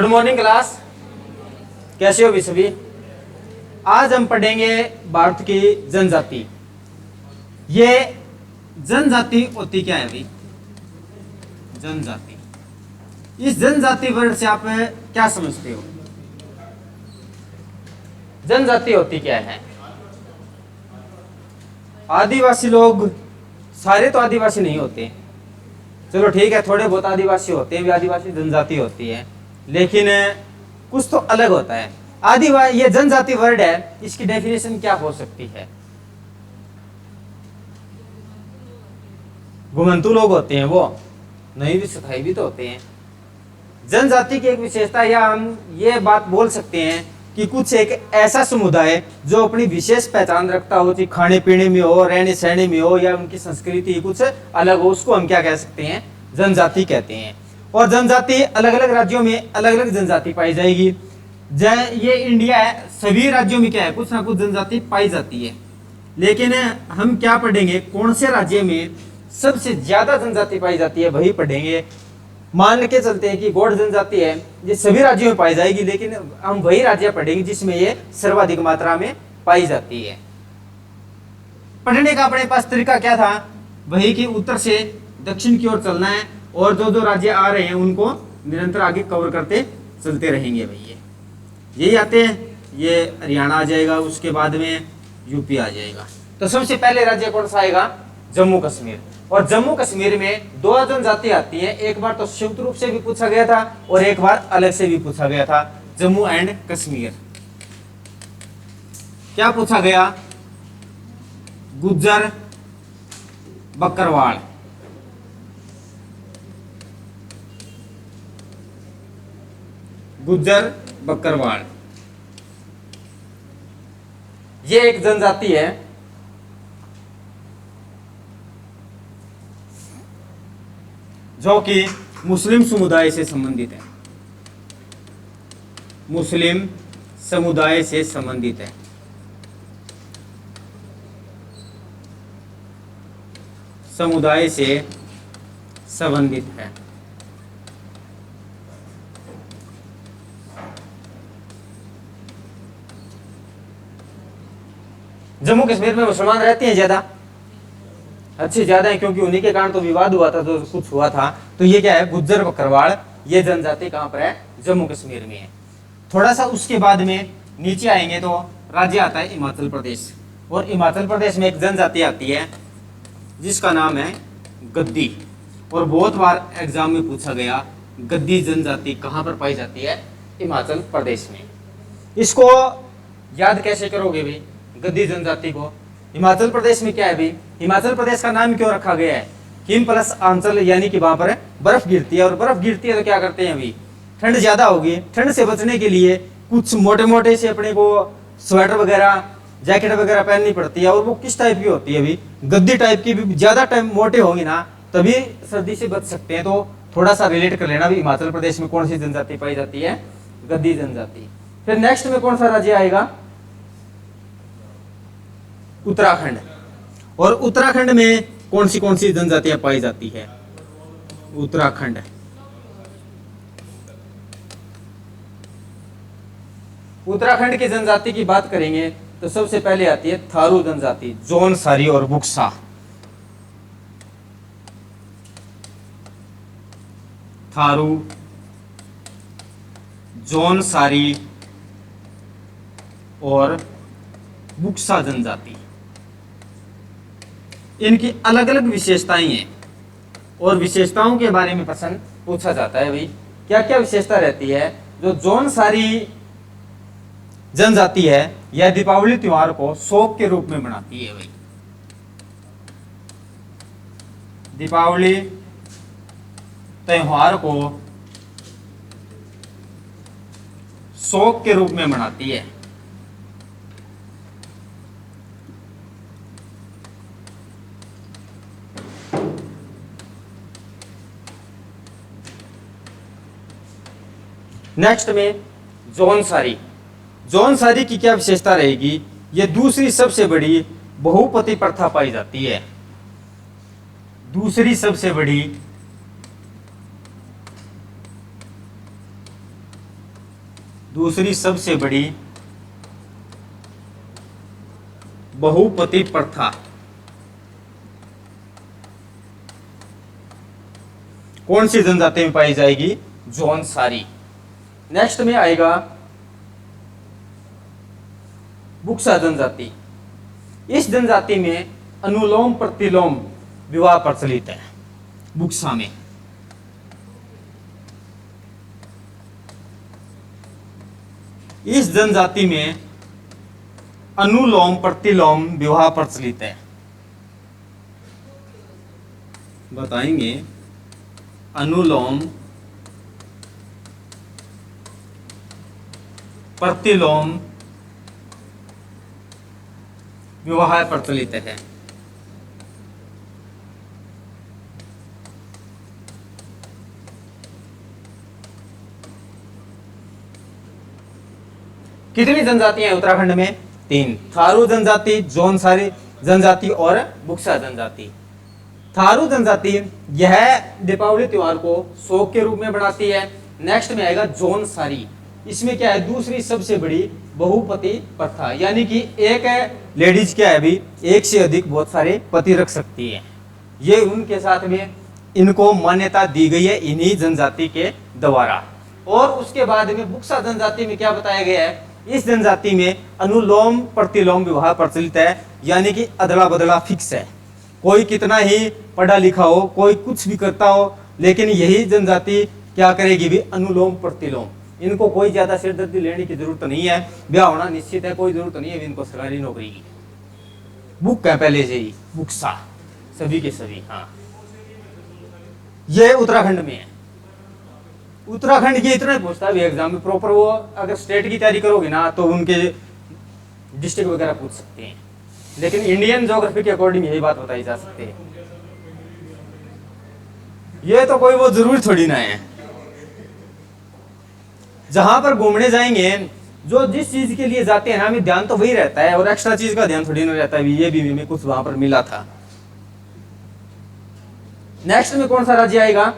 Morning class, कैसे हो भी सभी। आज हम पढ़ेंगे भारत की जनजाति। ये जनजाति होती क्या है भाई? जनजाति, इस जनजाति वर्ड से आप क्या समझते हो? जनजाति होती क्या है? आदिवासी लोग, सारे तो आदिवासी नहीं होते, चलो ठीक है, थोड़े बहुत आदिवासी होते हैं, भी आदिवासी जनजाति होती है, लेकिन कुछ तो अलग होता है। आदिवासी, ये जनजाति वर्ड है, इसकी डेफिनेशन क्या हो सकती है? घुमंतू लोग होते हैं वो, नहीं भी स्थायी भी तो होते हैं। जनजाति की एक विशेषता, या हम ये बात बोल सकते हैं कि कुछ एक ऐसा समुदाय जो अपनी विशेष पहचान रखता हो, चाहे खाने पीने में हो, रहने सहने में हो, या उनकी संस्कृति कुछ अलग हो, उसको हम क्या कह सकते हैं? जनजाति कहते हैं। और जनजाति अलग अलग राज्यों में अलग अलग जनजाति पाई जाएगी। ये इंडिया है, सभी राज्यों में क्या है, कुछ ना कुछ जनजाति पाई जाती है। लेकिन हम क्या पढ़ेंगे, कौन से राज्य में सबसे ज्यादा जनजाति पाई जाती है, वही पढ़ेंगे। मान के चलते हैं कि गौड़ जनजाति है, ये सभी राज्यों में पाई जाएगी, लेकिन हम वही राज्य पढ़ेंगे जिसमें ये सर्वाधिक मात्रा में पाई जाती है। पढ़ने का अपने पास तरीका क्या था? वही कि उत्तर से दक्षिण की ओर चलना है, और जो जो राज्य आ रहे हैं उनको निरंतर आगे कवर करते चलते रहेंगे। भैया यही आते हैं, ये हरियाणा आ जाएगा, उसके बाद में यूपी आ जाएगा। तो सबसे पहले राज्य कौन सा आएगा? जम्मू कश्मीर। और जम्मू कश्मीर में दो जनजाति आती है, एक बार तो संयुक्त रूप से भी पूछा गया था और एक बार अलग से भी पूछा गया था। जम्मू एंड कश्मीर। क्या पूछा गया? गुज्जर बकरवाल। गुज्जर बकरवाल ये एक जनजाति है जो कि मुस्लिम समुदाय से संबंधित है। मुस्लिम समुदाय से संबंधित है। समुदाय से संबंधित है। जम्मू कश्मीर में मुसलमान रहते हैं ज्यादा, अच्छे ज्यादा है, क्योंकि उन्हीं के कारण तो विवाद हुआ था, तो कुछ हुआ था। तो ये क्या है? गुज्जर बकरवाल, ये जनजाति कहां पर है? जम्मू कश्मीर में है। थोड़ा सा उसके बाद में नीचे आएंगे तो राज्य आता है हिमाचल प्रदेश। और हिमाचल प्रदेश में एक जनजाति आती है जिसका नाम है गद्दी। और बहुत बार एग्जाम में पूछा गया, गद्दी जनजाति कहां पर पाई जाती है? हिमाचल प्रदेश में। इसको याद कैसे करोगे भाई, गद्दी जनजाति को? हिमाचल प्रदेश में क्या है भाई? हिमाचल प्रदेश का नाम क्यों रखा गया है? हिम प्लस आंचल, यानी कि वहां पर बर्फ गिरती है, और बर्फ गिरती है तो क्या करते हैं अभी? ठंड ज्यादा होगी, ठंड से बचने के लिए कुछ मोटे मोटे से अपने को स्वेटर वगैरह, जैकेट वगैरह पहननी पड़ती है। और वो किस टाइप की होती है अभी? गद्दी टाइप की। भी ज्यादा टाइम मोटे होंगे ना, तभी सर्दी से बच सकते हैं। तो थोड़ा सा रिलेट कर लेना भी, हिमाचल प्रदेश में कौन सी जनजाति पाई जाती है? गद्दी जनजाति। फिर नेक्स्ट में कौन सा राज्य आएगा? उत्तराखंड। और उत्तराखंड में कौन सी जनजातियां पाई जाती है? उत्तराखंड। उत्तराखंड की जनजाति की बात करेंगे तो सबसे पहले आती है थारू जनजाति, जौनसारी और बुक्सा। थारू, जौनसारी और बुक्सा जनजाति। इनकी अलग अलग विशेषताएं हैं, और विशेषताओं के बारे में प्रश्न पूछा जाता है भाई, क्या क्या विशेषता रहती है? जो जौनसारी जनजाति है, यह दीपावली त्योहार को शोक के रूप में मनाती है भाई। दीपावली त्योहार को शोक के रूप में मनाती है। नेक्स्ट में जौनसारी। जौनसारी की क्या विशेषता रहेगी? यह दूसरी सबसे बड़ी बहुपति प्रथा पाई जाती है। दूसरी सबसे बड़ी दूसरी सबसे बड़ी बहुपति प्रथा कौन सी जनजाति में पाई जाएगी? जौनसारी। नेक्स्ट में आएगा बुक्सा जनजाति। इस जनजाति में अनुलोम प्रतिलोम विवाह प्रचलित है। बुक्सा में इस जनजाति में अनुलोम प्रतिलोम विवाह प्रचलित है। बताएंगे अनुलोम प्रतिलोम विवाह प्रचलित है। कितनी जनजातियां हैं उत्तराखंड में? 3। थारू जनजाति, जौनसारी जनजाति और बुक्सा जनजाति। थारू जनजाति यह दीपावली त्योहार को शौक के रूप में बनाती है। नेक्स्ट में आएगा जौनसारी। इसमें क्या है? दूसरी सबसे बड़ी बहुपति प्रथा, यानी कि एक लेडीज क्या है अभी एक से अधिक बहुत सारे पति रख सकती है। ये उनके साथ में इनको मान्यता दी गई है इन्हीं जनजाति के द्वारा। और उसके बाद में बुक्सा जनजाति में क्या बताया गया है? इस जनजाति में अनुलोम प्रतिलोम विवाह प्रचलित है, यानी कि अदला बदला फिक्स है। कोई कितना ही पढ़ा लिखा हो, कोई कुछ भी करता हो, लेकिन यही जनजाति क्या करेगी भी? अनुलोम प्रतिलोम। इनको कोई ज्यादा सिरदर्दी लेने की जरूरत नहीं है, ब्याह होना निश्चित है, कोई जरूरत नहीं है इनको सरकारी नौकरी की। बुक है पहले से ही बुक्सा सभी के सभी। हाँ, ये उत्तराखंड में है। उत्तराखंड की इतना ही पूछता है एग्जाम में प्रॉपर। वो अगर स्टेट की तैयारी करोगे ना तो उनके डिस्ट्रिक्ट वगैरह पूछ सकते हैं, लेकिन इंडियन ज्योग्राफी के अकॉर्डिंग यही बात बताई जा सकती है। ये तो कोई वो जरूरी थोड़ी ना है। जहां पर घूमने जाएंगे, जो जिस चीज के लिए जाते हैं ना, हमें ध्यान तो वही रहता है, और एक्स्ट्रा चीज का ध्यान थोड़ी ना रहता है। ये भी हमें कुछ वहां पर मिला था। नेक्स्ट में कौन सा राज्य आएगा?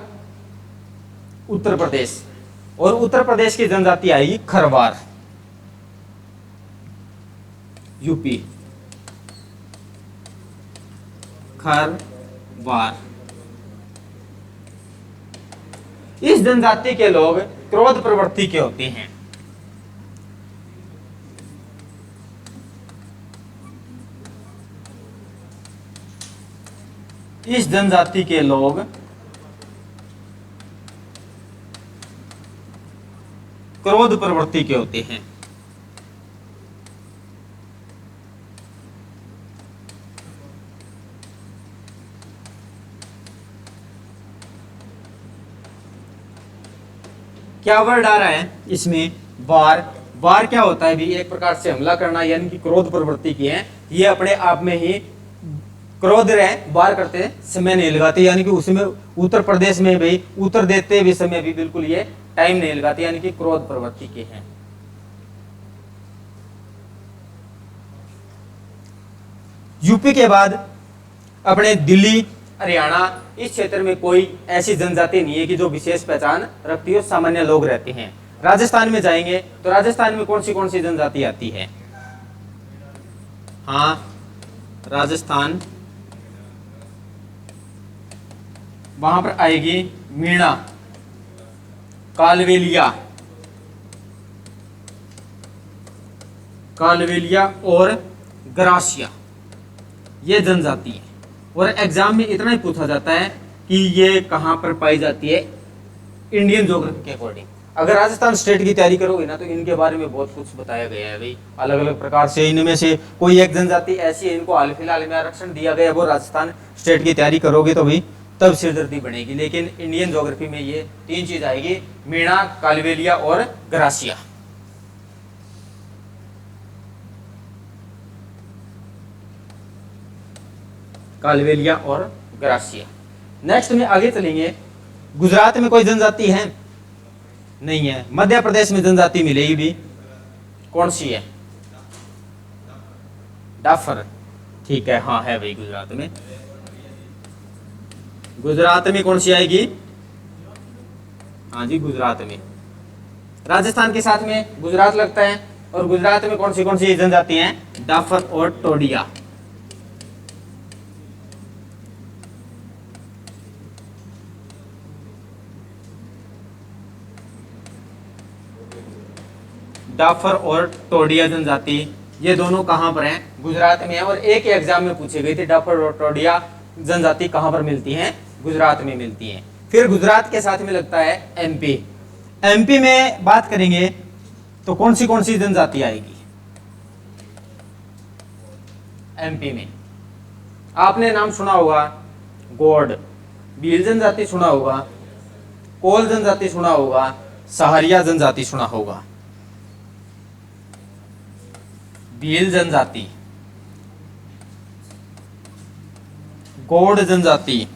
उत्तर प्रदेश। और उत्तर प्रदेश की जनजाति आएगी खरवार। यूपी खरवार। इस जनजाति के लोग क्रोध प्रवृत्ति के होते हैं। इस जनजाति के लोग क्रोध प्रवृत्ति के होते हैं। क्या वर्ड आ रहा है इसमें? वार। वार क्या होता है भी? एक प्रकार से हमला करना, यानी कि क्रोध प्रवृत्ति की है। ये अपने आप में ही क्रोध रहे, वार करते समय नहीं लगाते, यानी कि उसमें उत्तर प्रदेश में भी उत्तर देते हुए समय भी बिल्कुल ये टाइम नहीं लगाते, यानी कि क्रोध प्रवृत्ति के हैं। यूपी के बाद अपने दिल्ली, हरियाणा, इस क्षेत्र में कोई ऐसी जनजाति नहीं है कि जो विशेष पहचान रखती हो, सामान्य लोग रहते हैं। राजस्थान में जाएंगे तो राजस्थान में कौन सी जनजाति आती है? हाँ, राजस्थान, वहां पर आएगी मीणा, कालवेलिया, कालवेलिया और ग्रासिया, ये जनजाति है। और एग्जाम में इतना ही पूछा जाता है कि ये कहां पर पाई जाती है इंडियन ज्योग्राफी के अकॉर्डिंग। अगर राजस्थान स्टेट की तैयारी करोगे ना तो इनके बारे में बहुत कुछ बताया गया है भाई, अलग अलग प्रकार से। इनमें से कोई एक जनजाति ऐसी है, इनको हाल फिलहाल में आरक्षण दिया गया है, वो राजस्थान स्टेट की तैयारी करोगे तो भाई तब सिरदर्दी बनेगी। लेकिन इंडियन ज्योग्राफी में ये 3 चीज आएगी, मीणा, कालवेलिया और ग्रासिया। कालवेलिया और ग्रासिया। नेक्स्ट में आगे चलेंगे। गुजरात में कोई जनजाति है? नहीं है। मध्य प्रदेश में जनजाति मिलेगी भी, कौन सी है? डाफर। ठीक है, हाँ है भाई गुजरात में। गुजरात में कौन सी आएगी? हाँ जी, गुजरात में राजस्थान के साथ में गुजरात लगता है, और गुजरात में कौन सी जनजाति हैं? डाफर और टोडिया। डाफर और टोडिया जनजाति, ये दोनों कहां पर हैं? गुजरात में है। और एक एग्जाम में पूछी गई थी, डाफर और टोडिया जनजाति कहां पर मिलती हैं? गुजरात में मिलती हैं। फिर गुजरात के साथ में लगता है एमपी। एमपी में बात करेंगे तो कौन सी जनजाति आएगी एमपी में? आपने नाम सुना होगा गोंड, भील जनजाति सुना होगा, कोल जनजाति सुना होगा, सहारिया जनजाति सुना होगा। भील जनजाति, गोंड जनजाति,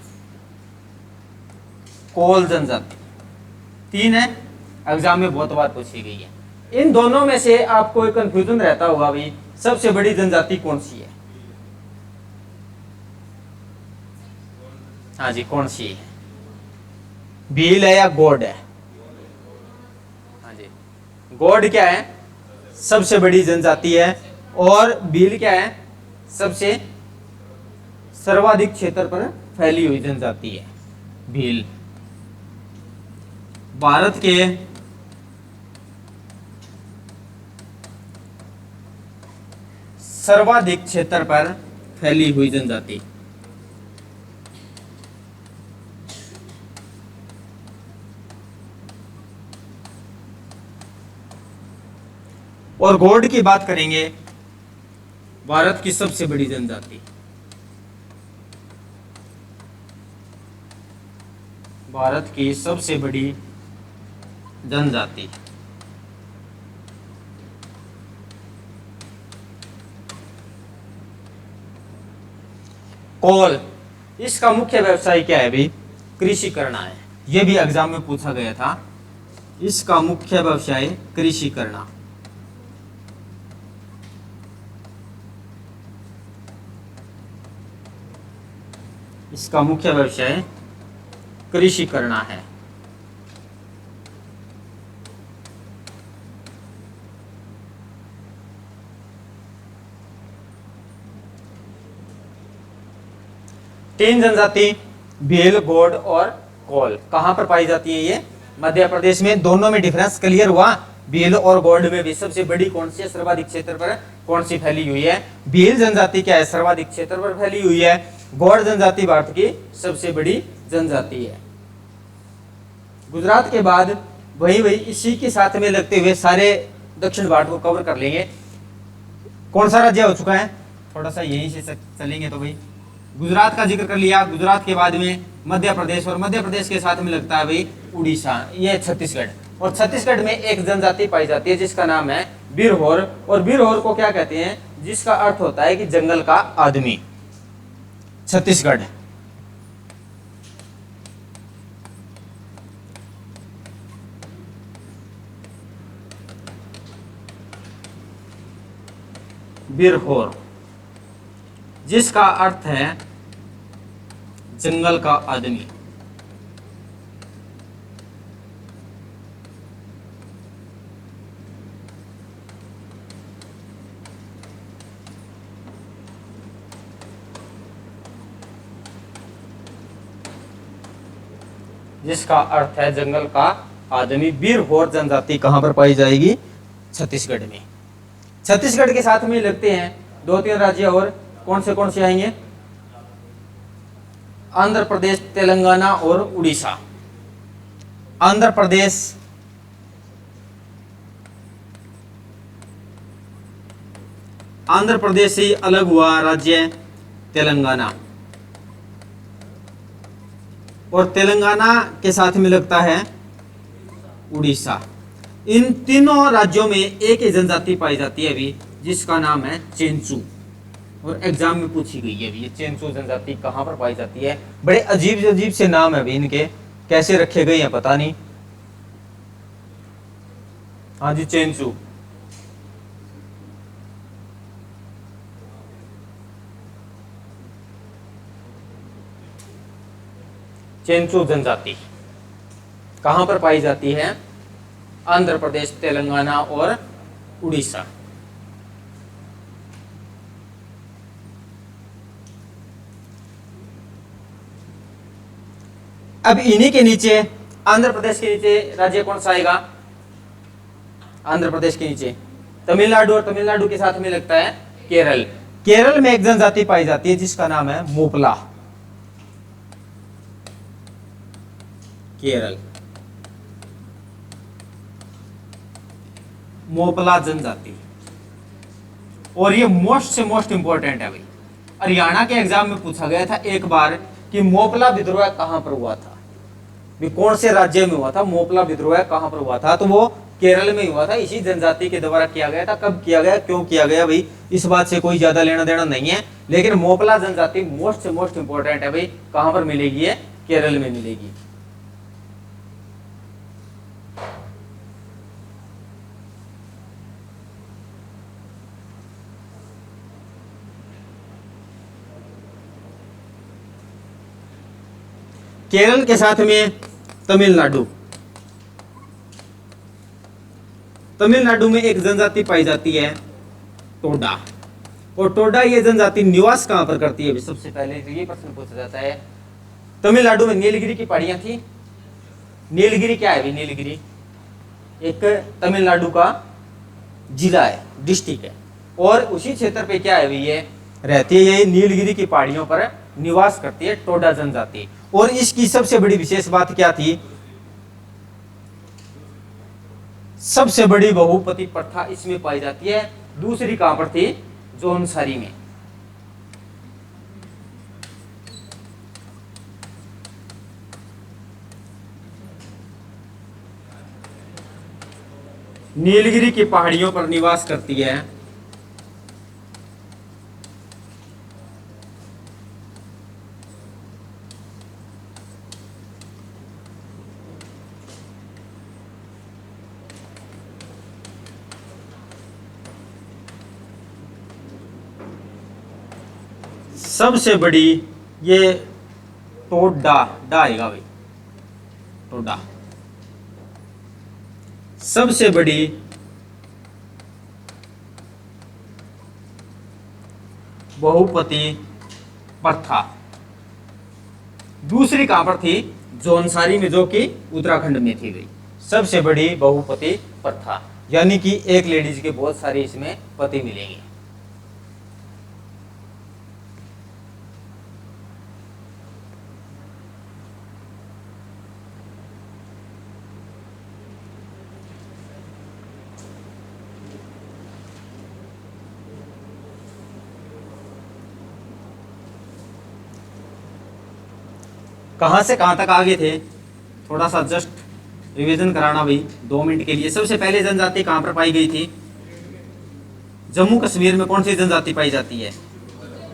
कोल जनजाति, तीन है, एग्जाम में बहुत बार पूछी गई है। इन दोनों में से आपको एक कंफ्यूजन रहता होगा भाई, सबसे बड़ी जनजाति कौन सी है? हाँ जी, कौन सी है? भील है या गोंड है? हाँ जी, गोंड क्या है? सबसे बड़ी जनजाति है। और भील क्या है? सबसे सर्वाधिक क्षेत्र पर फैली हुई जनजाति है भील। भारत के सर्वाधिक क्षेत्र पर फैली हुई जनजाति। और गोंड की बात करेंगे, भारत की सबसे बड़ी जनजाति। भारत की सबसे बड़ी जनजाति। कोल, इसका मुख्य व्यवसाय क्या है भाई? कृषि करना है। यह भी एग्जाम में पूछा गया था। इसका मुख्य व्यवसाय कृषि करना। इसका मुख्य व्यवसाय कृषि करना है। तीन जनजाति भील, गोंड और कोल कहां पर पाई जाती है? ये मध्य प्रदेश में। दोनों में डिफरेंस क्लियर हुआ? भील और गोंड में भी सबसे बड़ी कौन सी है? सर्वाधिक क्षेत्र पर कौन सी फैली हुई है? भील जनजाति क्या है? सर्वाधिक क्षेत्र पर फैली हुई है। गोंड जनजाति भारत की सबसे बड़ी जनजाति है। गुजरात के बाद वही इसी के साथ में लगते हुए सारे दक्षिण भारत को कवर कर लेंगे। कौन सा राज्य हो चुका है? थोड़ा सा यहीं से चलेंगे तो भाई गुजरात का जिक्र कर लिया। गुजरात के बाद में मध्य प्रदेश, और मध्य प्रदेश के साथ में लगता है भाई उड़ीसा, ये छत्तीसगढ़। और छत्तीसगढ़ में एक जनजाति पाई जाती है जिसका नाम है बिरहोर। और बिरहोर को क्या कहते हैं? जिसका अर्थ होता है कि जंगल का आदमी। छत्तीसगढ़। बिरहोर, जिसका अर्थ है जंगल का आदमी। जिसका अर्थ है जंगल का आदमी। बिरहोर जनजाति कहां पर पाई जाएगी? छत्तीसगढ़ में। छत्तीसगढ़ के साथ में लगते हैं दो तीन राज्य और। कौन से आएंगे? आंध्र प्रदेश, तेलंगाना और उड़ीसा। आंध्र प्रदेश, आंध्र प्रदेश से अलग हुआ राज्य तेलंगाना, और तेलंगाना के साथ में लगता है उड़ीसा। इन तीनों राज्यों में एक ही जनजाति पाई जाती है अभी, जिसका नाम है चेंचू। और एग्जाम में पूछी गई है अभी, ये चेंचू जनजाति कहां पर पाई जाती है? बड़े अजीब अजीब से नाम है अभी इनके, कैसे रखे गए हैं पता नहीं। हाँ जी, चेंचू। चेंचू जनजाति कहां पर पाई जाती है? आंध्र प्रदेश, तेलंगाना और उड़ीसा। अब इन्हीं के नीचे, आंध्र प्रदेश के नीचे राज्य कौन सा आएगा? आंध्र प्रदेश के नीचे तमिलनाडु, और तमिलनाडु के साथ में लगता है केरल। केरल में एक जनजाति पाई जाती है जिसका नाम है मोपला। केरल, मोपला जनजाति। और ये मोस्ट से मोस्ट इंपॉर्टेंट है भाई। हरियाणा के एग्जाम में पूछा गया था एक बार कि मोपला विद्रोह कहां पर हुआ था, भी कौन से राज्य में हुआ था, मोपला विद्रोह कहां पर हुआ था? तो वो केरल में हुआ था। इसी जनजाति के द्वारा किया गया था। कब किया गया, क्यों किया गया भाई, इस बात से कोई ज्यादा लेना देना नहीं है। लेकिन मोपला जनजाति मोस्ट से मोस्ट इंपॉर्टेंट है भाई। कहां पर मिलेगी? है केरल में मिलेगी। केरल के साथ में तमिलनाडु। तमिलनाडु में एक जनजाति पाई जाती है टोडा। और टोडा ये जनजाति निवास कहां पर करती है? सबसे पहले ये प्रश्न पूछा जाता है। तमिलनाडु में नीलगिरी की पहाड़ियां थी। नीलगिरी क्या है भाई? नीलगिरी एक तमिलनाडु का जिला है, डिस्ट्रिक्ट है। और उसी क्षेत्र पे क्या है भाई, ये रहती है, ये नीलगिरी की पहाड़ियों पर निवास करती है टोडा जनजाति। और इसकी सबसे बड़ी विशेष बात क्या थी? सबसे बड़ी बहुपति प्रथा इसमें पाई जाती है। दूसरी कहां पर थी? जौनसारी में। नीलगिरी की पहाड़ियों पर निवास करती है। सबसे बड़ी ये टोडा डा आएगा भाई, टोडा सबसे बड़ी बहुपति प्रथा। दूसरी कहां पर थी? जौनसारी में, जो कि उत्तराखंड में थी गई। सबसे बड़ी बहुपति प्रथा, यानी कि एक लेडीज के बहुत सारे इसमें पति मिलेंगे। कहां से कहां तक आगे थे, थोड़ा सा जस्ट रिवीजन कराना भाई 2 मिनट के लिए। सबसे पहले जनजाति कहां पर पाई गई थी? जम्मू कश्मीर में। कौन सी जनजाति पाई जाती है?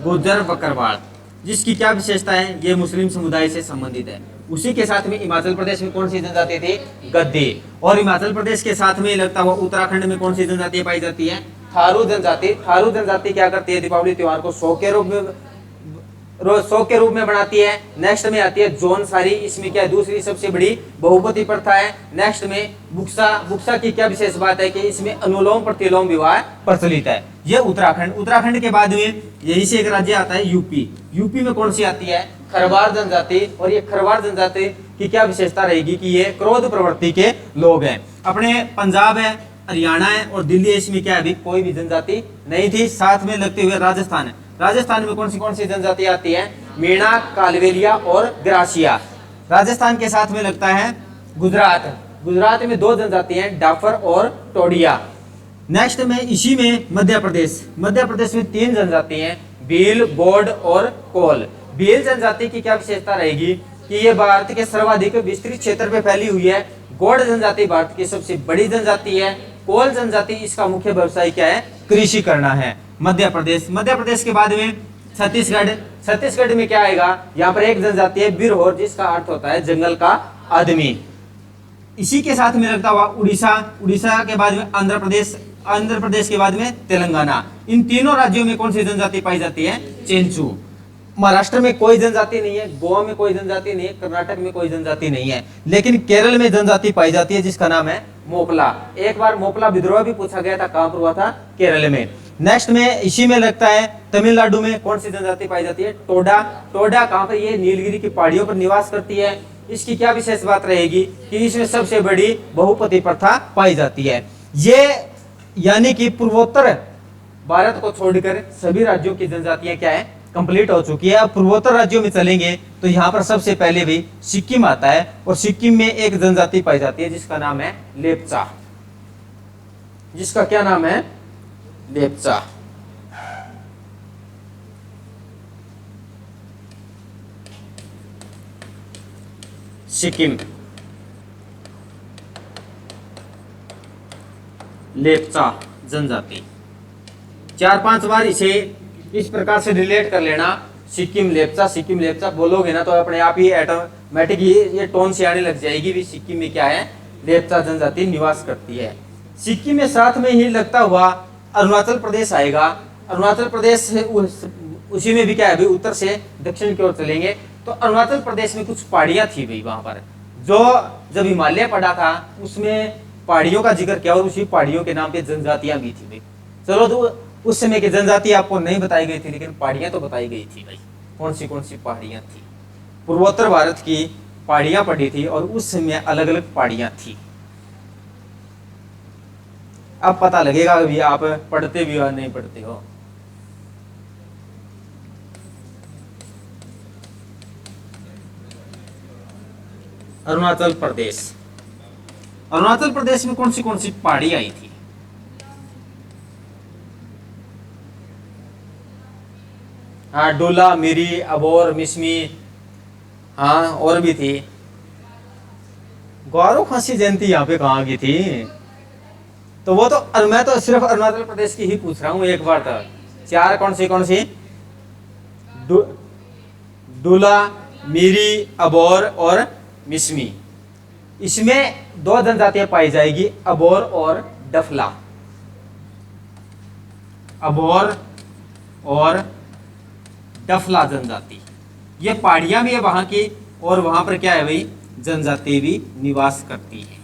गुज्जर बकरवाल, जिसकी क्या विशेषता है? ये मुस्लिम समुदाय से संबंधित है। उसी के साथ में हिमाचल प्रदेश में कौन सी जनजाति थी? गद्दी। और हिमाचल प्रदेश के साथ में लगता हुआ उत्तराखंड में कौन सी जनजाति पाई जाती है? थारू जनजाति। थारू जनजाति क्या करती है? दीपावली त्योहार को शो के रूप में बनाती है। नेक्स्ट में आती है जौनसारी। इसमें क्या दूसरी सबसे बड़ी बहुपति प्रथा है। नेक्स्ट में बुक्सा। बुक्सा की क्या विशेष बात है कि इसमें अनुलोम प्रतिलोम विवाह प्रचलित है। ये उत्तराखंड। उत्तराखंड के बाद में यही से एक राज्य आता है यूपी। यूपी में कौन सी आती है? खरवार जनजाति। और ये खरवार जनजाति की क्या विशेषता रहेगी कि ये क्रोध प्रवृत्ति के लोग हैं। अपने पंजाब है, हरियाणा है और दिल्ली है, इसमें क्या अभी कोई भी जनजाति नहीं थी। साथ में लगते हुए राजस्थान है। राजस्थान में कौन सी जनजाति आती है? मीणा, कालवेलिया और ग्रासिया। राजस्थान के साथ में लगता है गुजरात। गुजरात में 2 जनजाति हैं, डाफर और टोडिया। नेक्स्ट में इसी में मध्य प्रदेश। मध्य प्रदेश में 3 जनजाति हैं, भील, गौड़ और कोल। भील जनजाति की क्या विशेषता रहेगी कि ये भारत के सर्वाधिक विस्तृत क्षेत्र पे फैली हुई है। गौड़ जनजाति भारत की सबसे बड़ी जनजाति है। कोल जनजाति, इसका मुख्य व्यवसाय क्या है? कृषि करना है। मध्य प्रदेश। मध्य प्रदेश के बाद में छत्तीसगढ़। छत्तीसगढ़ में क्या आएगा? यहाँ पर एक जनजाति है बिरहोर, जिसका अर्थ होता है जंगल का आदमी। इसी के साथ में लगता हुआ उड़ीसा। उड़ीसा के बाद में आंध्र प्रदेश। आंध्र प्रदेश के बाद में तेलंगाना। इन तीनों राज्यों में कौन सी जनजाति पाई जाती है? चेंचू। महाराष्ट्र में कोई जनजाति नहीं है, गोवा में कोई जनजाति नहीं है, कर्नाटक में कोई जनजाति नहीं है, लेकिन केरल में जनजाति पाई जाती है जिसका नाम है मोपला। एक बार मोपला विद्रोह भी पूछा गया था, कहां पर हुआ था? केरल में। नेक्स्ट में इसी में लगता है तमिलनाडु में कौन सी जनजाति पाई जाती है? टोडा। टोडा कहां पर? ये नीलगिरी की पहाड़ियों पर निवास करती है। इसकी क्या विशेष बात रहेगी कि इसमें सबसे बड़ी बहुपति प्रथा पाई जाती है। ये यानी कि पूर्वोत्तर भारत को छोड़कर सभी राज्यों की जनजातियां क्या है? कंप्लीट हो चुकी है। अब पूर्वोत्तर राज्यों में चलेंगे तो यहाँ पर सबसे पहले भी सिक्किम आता है, और सिक्किम में एक जनजाति पाई जाती है जिसका नाम है लेप्चा। जिसका क्या नाम है? लेप्चा। सिक्किम, लेप्चा जनजाति। 4-5 बार इसे इस प्रकार से रिलेट कर लेना, सिक्किम लेप्चा बोलोगे ना तो अपने आप ही ऑटोमेटिक ये टोन से आने लग जाएगी भी। सिक्किम में क्या है? लेप्चा जनजाति निवास करती है। सिक्किम में साथ में ही लगता हुआ अरुणाचल प्रदेश आएगा। अरुणाचल प्रदेश उसी में भी क्या है भाई? उत्तर से दक्षिण की ओर चलेंगे तो अरुणाचल प्रदेश में कुछ पहाड़ियां थी भाई वहां पर, जो जब हिमालय पड़ा था उसमें पहाड़ियों का जिक्र किया और उसी पहाड़ियों के नाम पे जनजातियां भी थी भाई। चलो तो उस समय की जनजाति आपको नहीं बताई गई थी, लेकिन पहाड़ियां तो बताई गई थी भाई। कौन सी पहाड़ियां थी? पूर्वोत्तर भारत की पहाड़ियां पड़ी थी और उस समय अलग अलग पहाड़ियां थी। अब पता लगेगा अभी आप पढ़ते भी हो नहीं पढ़ते हो। अरुणाचल प्रदेश, अरुणाचल प्रदेश में कौन सी पहाड़ी आई थी? हाँ, डोला, मिरी, अबोर, मिसमी, हाँ और भी थी। गौरव खांसी जयंती यहाँ पे कहाँ की थी? तो वो तो मैं तो सिर्फ अरुणाचल प्रदेश की ही पूछ रहा हूँ एक बार तक। 4 कौन सी? डोला, मिरी, अबोर और मिसमी। इसमें 2 जनजातियां पाई जाएगी, अबोर और डफला। अबोर और डफला जनजाति। ये पहाड़ियां भी है वहां की, और वहां पर क्या है भाई? जनजाति भी निवास करती है।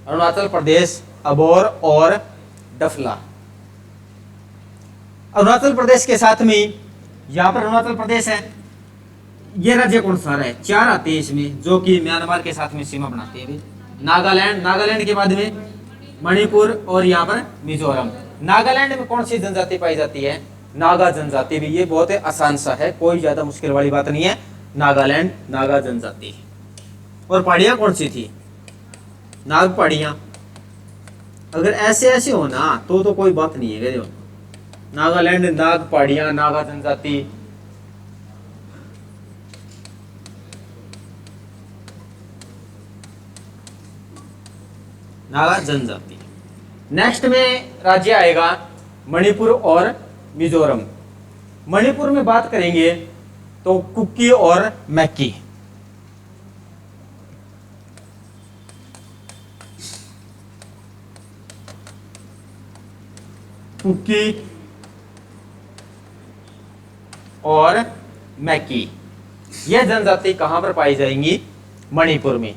अरुणाचल प्रदेश, अबोर और डफला। अरुणाचल प्रदेश के साथ में यहां पर अरुणाचल प्रदेश है। ये राज्य कौन सा है? 4 आते हैं इसमें, जो कि म्यांमार के साथ में सीमा बनाते हैं। नागालैंड के बाद में मणिपुर और यहाँ पर मिजोरम। नागालैंड में कौन सी जनजाति पाई जाती है? नागा जनजाति भी। ये बहुत आसान सा है, कोई ज्यादा मुश्किल वाली बात नहीं है। नागालैंड नागा जनजाति। और पहाड़ियां कौन सी थी? नाग पहाड़ियां। अगर ऐसे हो ना तो कोई बात नहीं है। जो नागालैंड, नाग पहाड़ियां, नागा जनजाति। नागा जनजाति। नेक्स्ट में राज्य आएगा मणिपुर और मिजोरम। मणिपुर में बात करेंगे तो कुकी और मैकी। कुकी और मैकी, यह जनजाति कहां पर पाई जाएंगी? मणिपुर में।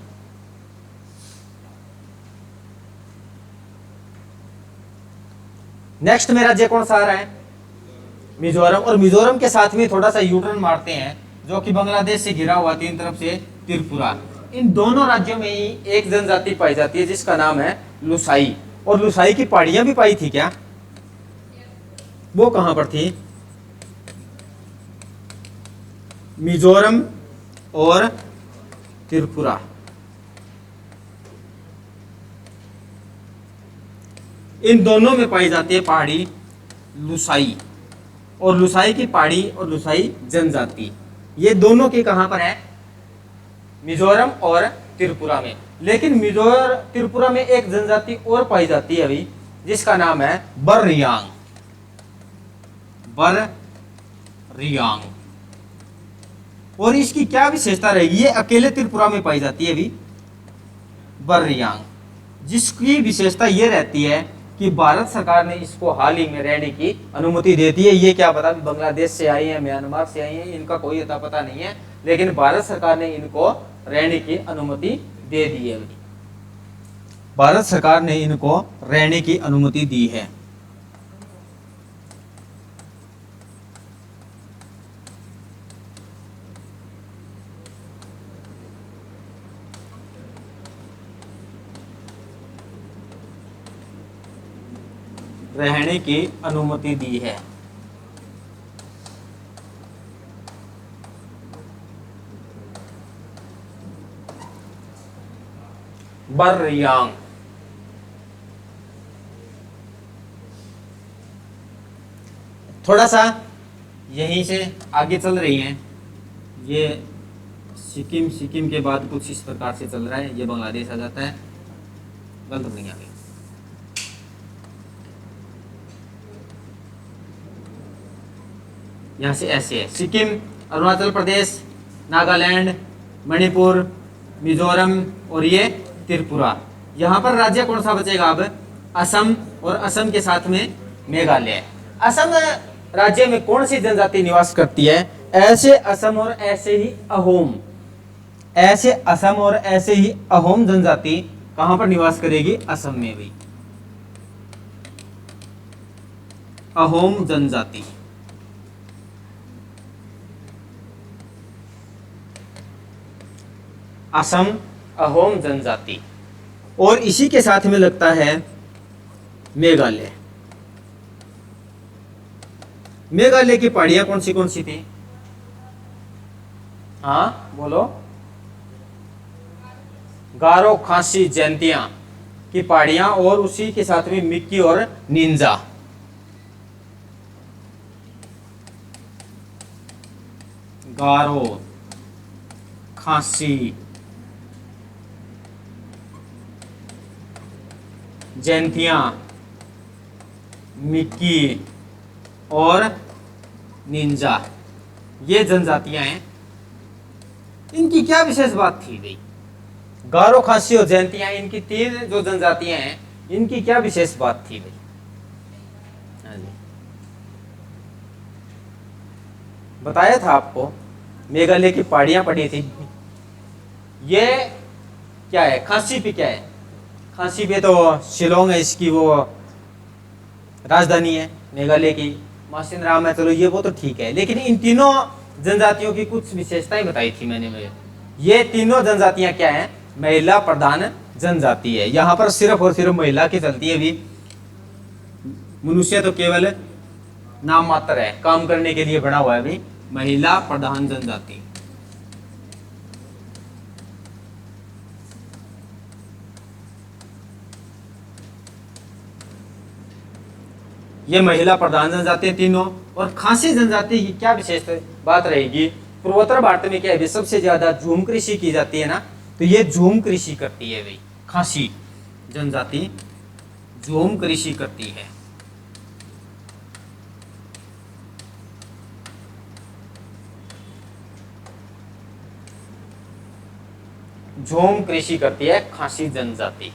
नेक्स्ट में राज्य कौन सा आ रहा है? मिजोरम। और मिजोरम के साथ में थोड़ा सा यूटर्न मारते हैं, जो कि बांग्लादेश से घिरा हुआ 3 तरफ से त्रिपुरा। इन दोनों राज्यों में ही एक जनजाति पाई जाती है जिसका नाम है लुसाई। और लुसाई की पहाड़ियां भी पाई थी क्या? वो कहां पर थी? मिजोरम और त्रिपुरा। इन दोनों में पाई जाती है पहाड़ी लुसाई। और लुसाई की पहाड़ी और लुसाई जनजाति, ये दोनों के कहां पर है? मिजोरम और त्रिपुरा में। लेकिन त्रिपुरा में एक जनजाति और पाई जाती है अभी, जिसका नाम है बर्रियांग। बर्रियांग। और इसकी क्या विशेषता रहेगी? ये अकेले त्रिपुरा में पाई जाती है अभी बर्रियांग, जिसकी विशेषता ये रहती है कि भारत सरकार ने इसको हाल ही में रहने की अनुमति दे दी है। ये क्या पता बांग्लादेश से आई है, म्यांमार से आई है, इनका कोई अता पता नहीं है, लेकिन भारत सरकार ने इनको रहने की अनुमति दे दी है। भारत सरकार ने इनको रहने की अनुमति दी है। रहने की अनुमति दी है। बर्रियांग, थोड़ा सा यहीं से आगे चल रही हैं। ये सिक्किम के बाद कुछ इस प्रकार से चल रहा है, ये बांग्लादेश आ जाता है। गलत नहीं आ गई। यहाँ से ऐसे है सिक्किम, अरुणाचल प्रदेश, नागालैंड, मणिपुर, मिजोरम और ये त्रिपुरा। यहाँ पर राज्य कौन सा बचेगा अब? असम, और असम के साथ में मेघालय। असम राज्य में कौन सी जनजाति निवास करती है? ऐसे असम और ऐसे ही अहोम। ऐसे असम और ऐसे ही अहोम जनजाति कहां पर निवास करेगी? असम में भी। अहोम जनजाति, असम अहोम जनजाति, और इसी के साथ में लगता है मेघालय। मेघालय की पहाड़ियां कौन सी थी? हाँ बोलो। गारो, खासी, जैंतिया की पहाड़ियां, और उसी के साथ में मिक्की और निंजा। गारो, खासी, जैंतिया, मिक्की और निंजा, ये जनजातियां हैं। इनकी क्या विशेष बात थी भाई? गारो, खासी और जैंतिया, इनकी तीन जो जनजातियां हैं, इनकी क्या विशेष बात थी भाई? हाँ जी, बताया था आपको, मेघालय की पहाड़ियां पड़ी थी। ये क्या है? खासी पे क्या है? खासी पे तो शिलोंग है, इसकी वो राजधानी है मेघालय की। मासिन राम है, चलो ये वो तो ठीक है, लेकिन इन तीनों जनजातियों की कुछ विशेषताएं बताई थी मैंने। ये तीनों जनजातियां क्या हैं? महिला प्रधान जनजाति है। यहाँ पर सिर्फ और सिर्फ महिला की चलती है भी। मनुष्य तो केवल नाम मात्र है, काम करने के लिए बना हुआ है भी। महिला प्रधान जनजाति, ये महिला प्रधान जनजाति तीनों। और खासी जनजाति की क्या विशेष बात रहेगी? पूर्वोत्तर भारत में क्या है? सबसे ज्यादा झूम कृषि की जाती है ना, तो ये झूम कृषि करती है भाई। खासी जनजाति झूम कृषि करती है। झूम कृषि करती है खासी जनजाति।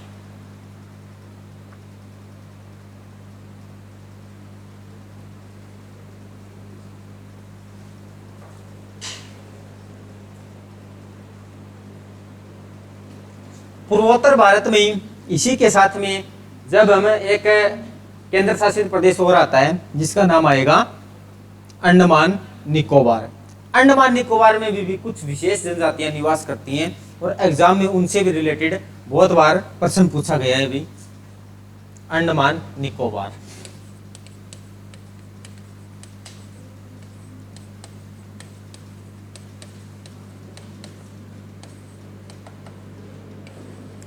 पूर्वोत्तर भारत में इसी के साथ में जब हम एक केंद्र शासित प्रदेश और आता है जिसका नाम आएगा अंडमान निकोबार। अंडमान निकोबार में भी कुछ विशेष जनजातियां निवास करती हैं, और एग्जाम में उनसे भी रिलेटेड बहुत बार प्रश्न पूछा गया है भी। अंडमान निकोबार,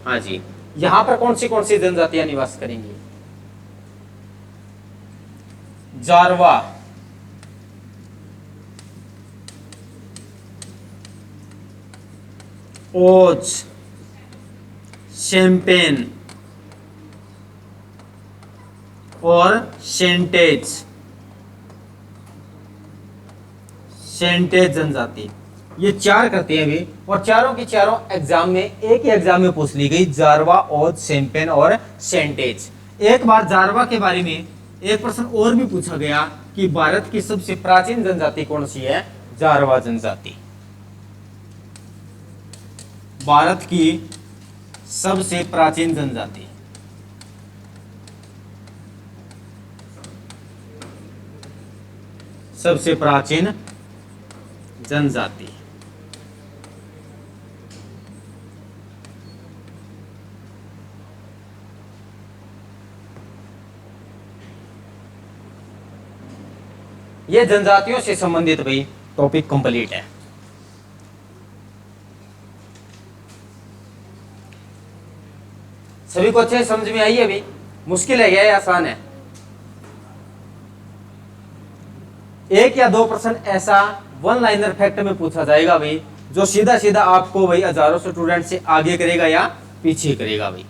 हाँ जी, यहां पर कौन सी जनजातियां निवास करेंगी? जारवा, ओच, शेम्पेन और सेंटेज। सेंटेज जनजाति, ये चार करते हैं अभी, और चारों की चारों एग्जाम में, एक ही एग्जाम में पूछ ली गई, जारवा, ओच, शेम्पेन और सेंटेज। एक बार जारवा के बारे में एक प्रश्न और भी पूछा गया कि भारत की सबसे प्राचीन जनजाति कौन सी है? जारवा जनजाति। भारत की सबसे प्राचीन जनजाति। सबसे प्राचीन जनजाति। ये जनजातियों से संबंधित भाई टॉपिक कंप्लीट है। सभी को अच्छे समझ में आई है अभी? मुश्किल है या आसान है? एक या दो प्रश्न ऐसा वन लाइनर फैक्ट में पूछा जाएगा भाई, जो सीधा सीधा आपको भाई हजारों स्टूडेंट से आगे करेगा या पीछे करेगा भाई।